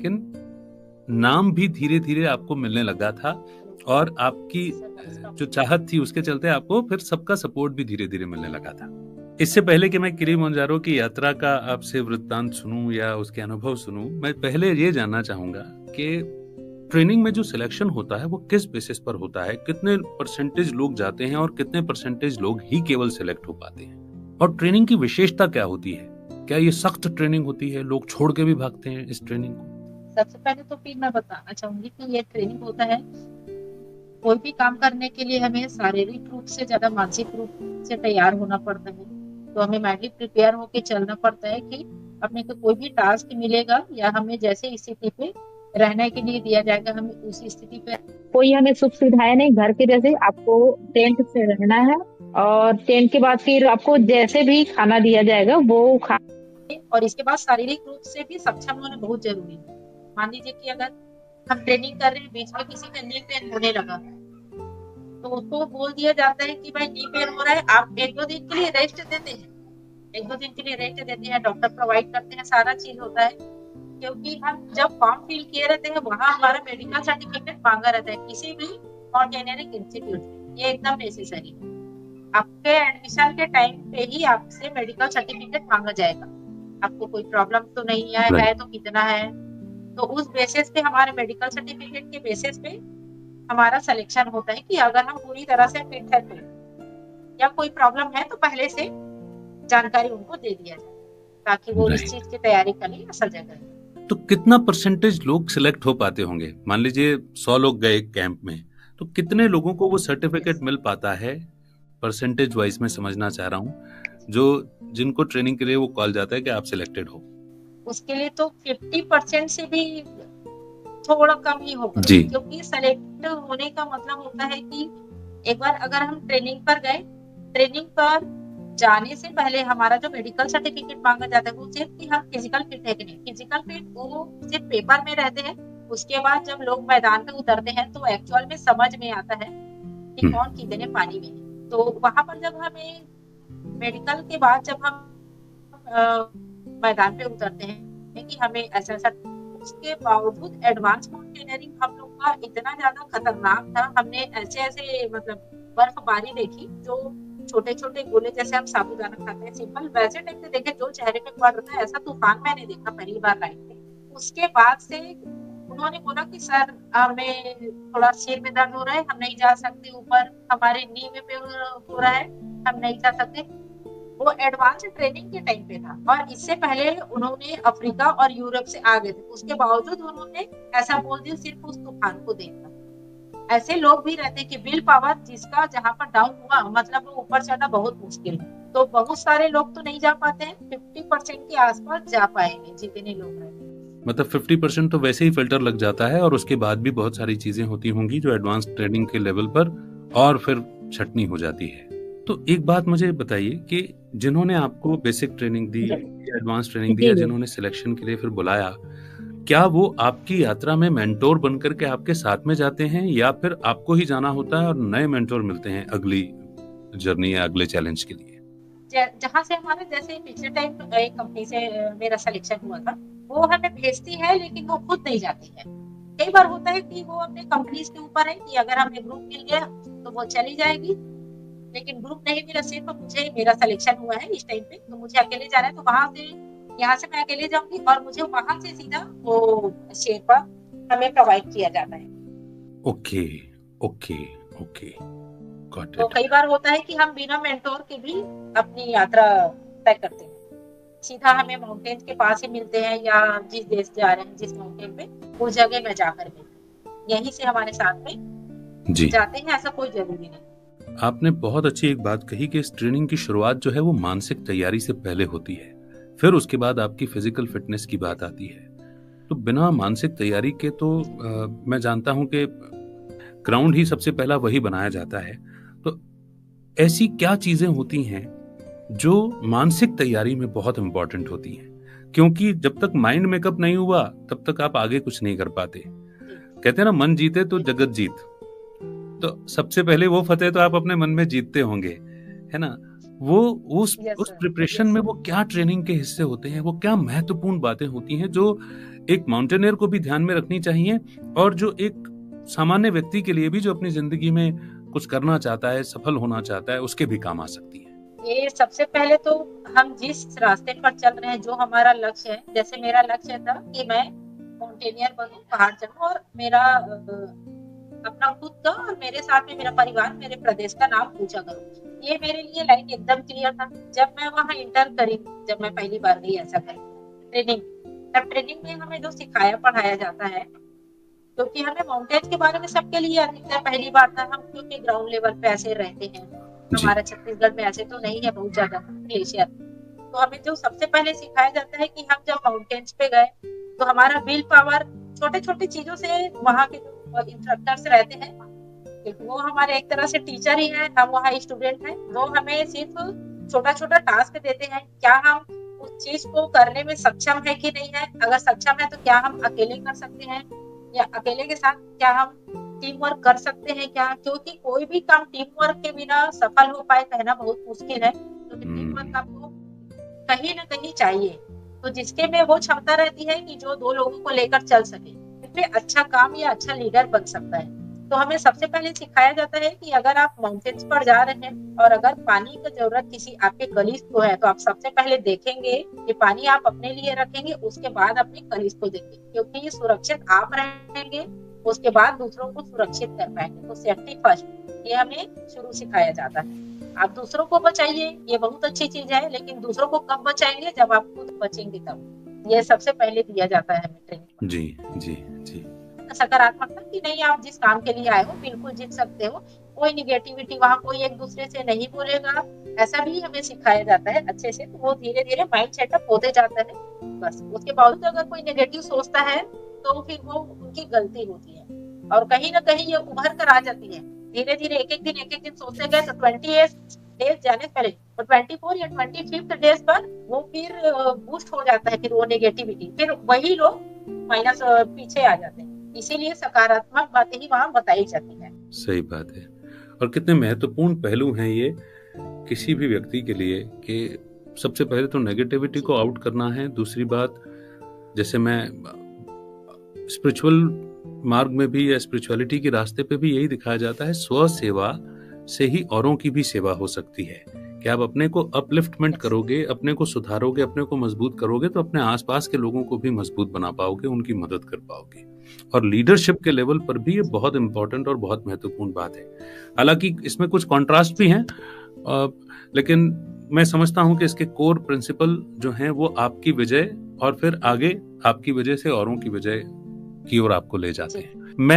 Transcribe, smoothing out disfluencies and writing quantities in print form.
लेकिन नाम भी धीरे-धीरे आपको मिलने लगा था और आपकी जो चाहत थी उसके चलते आपको फिर सबका सपोर्ट भी धीरे-धीरे मिलने लगा था। इससे पहले कि मैं किलिमंजारो की यात्रा का आपसे वृत्तांत सुनूं या उसके अनुभव सुनूं, मैं पहले ये जानना चाहूंगा कि ट्रेनिंग में जो सिलेक्शन होता है वो किस बेसिस पर होता है? कितने परसेंटेज लोग जाते हैं और कितने परसेंटेज लोग ही केवल सिलेक्ट हो पाते हैं? और ट्रेनिंग की विशेषता क्या होती है? क्या ये सख्त ट्रेनिंग होती है? लोग छोड़ के भी भागते हैं इस ट्रेनिंग को? सबसे पहले तो फिर मैं बताना चाहूंगी कि ये ट्रेनिंग होता है, कोई भी काम करने के लिए हमें शारीरिक रूप से ज्यादा मानसिक रूप से तैयार होना पड़ता है। तो हमें मेंटली प्रिपेयर होके चलना पड़ता है कि अपने को कोई भी टास्क मिलेगा या हमें जैसे स्थिति पे रहने के लिए दिया जाएगा, हमें उसी स्थिति पे कोई हमें सुख सुविधाएं नहीं, घर के जैसे आपको टेंट से रहना है। और टेंट के बाद फिर आपको जैसे भी खाना दिया जाएगा वो खा, और इसके बाद शारीरिक रूप से भी सक्षम होना बहुत जरूरी है। मान लीजिए कि अगर हम ट्रेनिंग कर रहे हैं, बीच में किसी का नी पेन होने लगा तो उसको बोल दिया जाता है कि भाई नी पेन हो रहा है, आप 1-2 दिन के लिए रेस्ट देते हैं। 1-2 दिन के लिए रेस्ट देते हैं, डॉक्टर प्रोवाइड करते हैं, सारा चीज होता है। क्योंकि हम जब फॉर्म फिल किए रहते हैं वहां हमारा मेडिकल सर्टिफिकेट मांगा रहता है किसी भी ऑर्गेनिक इंस्टीट्यूट में, ये एकदम नेसेसरी है। आपके एडमिशन के टाइम पे ही आपसे मेडिकल सर्टिफिकेट मांगा जाएगा। आपको कोई प्रॉब्लम तो नहीं है तो कितना है, तो उस बेसिस पे हमारे मेडिकल सर्टिफिकेट के बेसिस पे हमारा सिलेक्शन होता है कि अगर हम पूरी तरह से फिट है तो, या कोई प्रॉब्लम है तो पहले से जानकारी उनको दे दिया जाए ताकि वो इस चीज की तैयारी कर ले असल जगह। तो कितना परसेंटेज लोग सिलेक्ट हो पाते होंगे? मान लीजिए 100 लोग गए कैंप में, तो कितने लोगों को वो सर्टिफिकेट मिल पाता है? परसेंटेज वाइज में समझना चाह रहा हूँ, जो जिनको ट्रेनिंग के लिए वो कॉल जाता है कि आप सिलेक्टेड हो। उसके लिए तो 50% से भी थोड़ा कम ही होगा, जी। क्योंकि सेलेक्ट होने का मतलब होता है कि एक बार अगर हम ट्रेनिंग पर गए, ट्रेनिंग पर जाने से पहले हमारा जो मेडिकल सर्टिफिकेट मांगा जाता है वो सिर्फ कि हम फिजिकल फिट है कि नहीं। फिजिकल फिट वो सिर्फ पेपर में रहते हैं, उसके बाद जब लोग मैदान में उतरते हैं तो एक्चुअल में समझ में आता है कि कौन कितने पानी में है। तो वहां पर जब हमें मेडिकल के बाद जब हम मैदान पे उतरते हैं कि हमें ऐसा ऐसा, उसके बावजूद एडवांस माउंटेनियरिंग हम लोग का इतना ज्यादा खतरनाक था। हमने ऐसे ऐसे मतलब बर्फबारी देखी जो छोटे छोटे गोले जैसे हम साबुदाना खाते हैं सिंपल, वैसे टाइप से देखे जो चेहरे पे पड़ रहा है, ऐसा तूफान मैंने देखा पहली बार लाइफ में। उसके बाद से उन्होंने बोला कि सर हमें थोड़ा सिर में दर्द हो रहा है, हम नहीं जा सकते ऊपर, हमारे नी में पे हो रहा है, हम नहीं जा सकते। वो एडवांस ट्रेनिंग के टाइम पे था और इससे पहले उन्होंने अफ्रीका और यूरोप से आ गए थे, उसके बावजूद उन्होंने ऐसा बोल दिया सिर्फ उस तूफान को देखकर। ऐसे लोग भी रहते कि विल पावर जिसका जहां पर डाउन हुआ मतलब वो ऊपर चढ़ना बहुत मुश्किल है। तो बहुत सारे लोग तो नहीं जा पाते हैं, 50% के आसपास जा पाएंगे जितने लोग रहते हैं। मतलब 50% तो वैसे ही फिल्टर लग जाता है और उसके बाद भी बहुत सारी चीजें होती होंगी जो एडवांस ट्रेनिंग के लेवल पर और फिर छटनी हो जाती है। तो एक बात मुझे बताइए कि जिन्होंने आपको बेसिक ट्रेनिंग दी, एडवांस ट्रेनिंग दी या जिन्होंने सिलेक्शन के लिए फिर बुलाया, क्या वो आपकी यात्रा में मेंटोर बनकर के आपके साथ में जाते हैं या फिर आपको ही जाना होता है और नए मेंटोर मिलते हैं अगली जर्नी या अगले चैलेंज के लिए? जहाँ से हमारे जैसे पिछले टाइम एक कंपनी से मेरा सिलेक्शन हुआ था, वो हमें भेजती है लेकिन वो खुद नहीं जाती है। कई बार होता है कि वो अपने कंपनीज के ऊपर है कि अगर हमें ग्रुप मिल गया तो वो चली जाएगी, लेकिन ग्रुप नहीं मिला, सिर्फ मुझे मेरा सिलेक्शन हुआ है इस टाइम पे तो मुझे अकेले जाना है, तो वहां से यहाँ से मैं अकेले जाऊंगी और मुझे वहां से सीधा वो शेरपा हमें प्रोवाइड किया जाता है। ओके ओके ओके, गॉट तो इट। कई बार होता है कि हम बिना मेंटोर के भी अपनी यात्रा तय करते हैं, सीधा हमें माउंटेन के पास ही मिलते हैं या जिस देश जा रहे हैं जिस माउंटेन पे उस जगह में जाकर मिलते, यहीं से हमारे साथ में जी, जाते हैं, ऐसा कोई जरूरी नहीं। आपने बहुत अच्छी एक बात कही कि इस ट्रेनिंग की शुरुआत जो है वो मानसिक तैयारी से पहले होती है, फिर उसके बाद आपकी फिजिकल फिटनेस की बात आती है। तो बिना मानसिक तैयारी के तो मैं जानता हूं कि ग्राउंड ही सबसे पहला वही बनाया जाता है। तो ऐसी क्या चीजें होती हैं जो मानसिक तैयारी में बहुत इंपॉर्टेंट होती हैं? क्योंकि जब तक माइंड मेकअप नहीं हुआ तब तक आप आगे कुछ नहीं कर पाते। कहते हैं ना, मन जीते तो जगत जीत। तो सबसे पहले वो फतेह तो आप अपने मन में जीतते होंगे, है ना? वो उस प्रिपरेशन में वो क्या ट्रेनिंग के हिस्से होते हैं, वो क्या महत्वपूर्ण बातें होती हैं जो एक माउंटेनियर को भी ध्यान में रखनी चाहिए, और जो एक सामान्य व्यक्ति के लिए भी जो अपनी जिंदगी में कुछ करना चाहता है, सफल होना चाहता है, उसके भी काम आ सकती है? ये सबसे पहले तो हम जिस रास्ते पर चल रहे हैं, जो हमारा लक्ष्य है, जैसे मेरा लक्ष्य था कि मैं माउंटेनियर बनूं, पहाड़ चढ़ूं और मेरा अपना खुद का और मेरे साथ में मेरा परिवार, मेरे प्रदेश का नाम ऊंचा करूं। ये मेरे लिए लाइन एकदम क्लियर था। जब मैं वहां इंटर करी, जब मैं पहली बार गई ऐसा करी ट्रेनिंग, तब ट्रेनिंग में हमें जो सिखाया पढ़ाया जाता है, क्योंकि हमें माउंटेन्स के बारे में सबके लिए अधिकतर पहली बार था, हम क्योंकि ग्राउंड लेवल पे ऐसे रहते हैं, जी। हमारा छत्तीसगढ़ में ऐसे तो नहीं है बहुत ज्यादा ग्लेशियर। तो हमें जो सबसे पहले सिखाया जाता है कि हम जब माउंटेन्स पे गए तो हमारा विल पावर छोटे छोटे चीजों से, वहाँ के जो इंस्ट्रक्टर्स रहते हैं, क्योंकि वो हमारे एक तरह से टीचर ही हैं, हम वहाँ स्टूडेंट हैं, वो हमें सिर्फ छोटा छोटा टास्क देते हैं, क्या हम उस चीज को करने में सक्षम है कि नहीं है, अगर सक्षम है तो क्या हम अकेले कर सकते हैं, या अकेले के साथ क्या हम टीम वर्क कर सकते हैं क्या, क्योंकि कोई भी काम टीम वर्क के बिना सफल हो पाए कहना बहुत मुश्किल है, क्योंकि टीम वर्क आपको कहीं ना कहीं चाहिए। तो जिसके में वो क्षमता रहती है कि जो दो लोगों को लेकर चल सके, फिर अच्छा काम या अच्छा लीडर बन सकता है। तो हमें सबसे पहले सिखाया जाता है कि अगर आप माउंटेन्स पर जा रहे हैं और अगर पानी की जरूरत किसी आपके कलीग को है, तो आप सबसे पहले देखेंगे कि पानी आप अपने लिए रखेंगे, उसके बाद अपने कलीग को देंगे, क्योंकि ये सुरक्षित आप रहेंगे, उसके बाद दूसरों को सुरक्षित कर पाएंगे। तो सेफ्टी फर्स्ट, ये हमें शुरू सिखाया जाता है। आप दूसरों को बचाइए, ये बहुत अच्छी चीज है, लेकिन दूसरों को कब बचाएंगे, जब आप खुद बचेंगे तब। ये सबसे पहले दिया जाता है हमें ट्रेनिंग। जी जी जी। सकारात्मकता कि नहीं, आप जिस काम के लिए आए हो बिल्कुल जीत सकते हो, कोई निगेटिविटी, वहाँ कोई एक दूसरे से नहीं बोलेगा, ऐसा भी हमें सिखाया जाता है अच्छे से। तो वो धीरे धीरे माइंड सेटअप होते जाता है। बस उसके बावजूद अगर कोई नेगेटिव सोचता है तो फिर वो उनकी गलती होती है, और कहीं ना कहीं ये उभर कर आ जाती है धीरे धीरे। एक एक दिन सोचते गए तो 28 डेज जाने से पहले, तो 24 या 25th डेज पर वो फिर बूस्ट हो जाता है, फिर वो नेगेटिविटी, फिर वही लोग माइनस पीछे आ जाते हैं। इसीलिए सकारात्मक बातें ही वहाँ बताई जाती है। सही बात है। और कितने महत्वपूर्ण पहलू हैं ये किसी भी व्यक्ति के लिए, कि सबसे पहले तो नेगेटिविटी को आउट करना है। दूसरी बात, जैसे मैं स्पिरिचुअल मार्ग में भी या स्पिरिचुअलिटी के रास्ते पे भी यही दिखाया जाता है, स्व सेवा से ही औरों की भी सेवा हो सकती है। कि आप अपने को अपलिफ्टमेंट करोगे, अपने को सुधारोगे, अपने को मजबूत करोगे, तो अपने आसपास के लोगों को भी मजबूत बना पाओगे, उनकी मदद कर पाओगे। और लीडरशिप के लेवल पर भी ये बहुत इंपॉर्टेंट और बहुत महत्वपूर्ण बात है। हालांकि इसमें कुछ कॉन्ट्रास्ट भी हैं, लेकिन मैं समझता हूं कि इसके कोर प्रिंसिपल जो हैं वो आपकी विजय और फिर आगे आपकी वजह से औरों की विजय की ओर आपको ले जाते हैं। मैं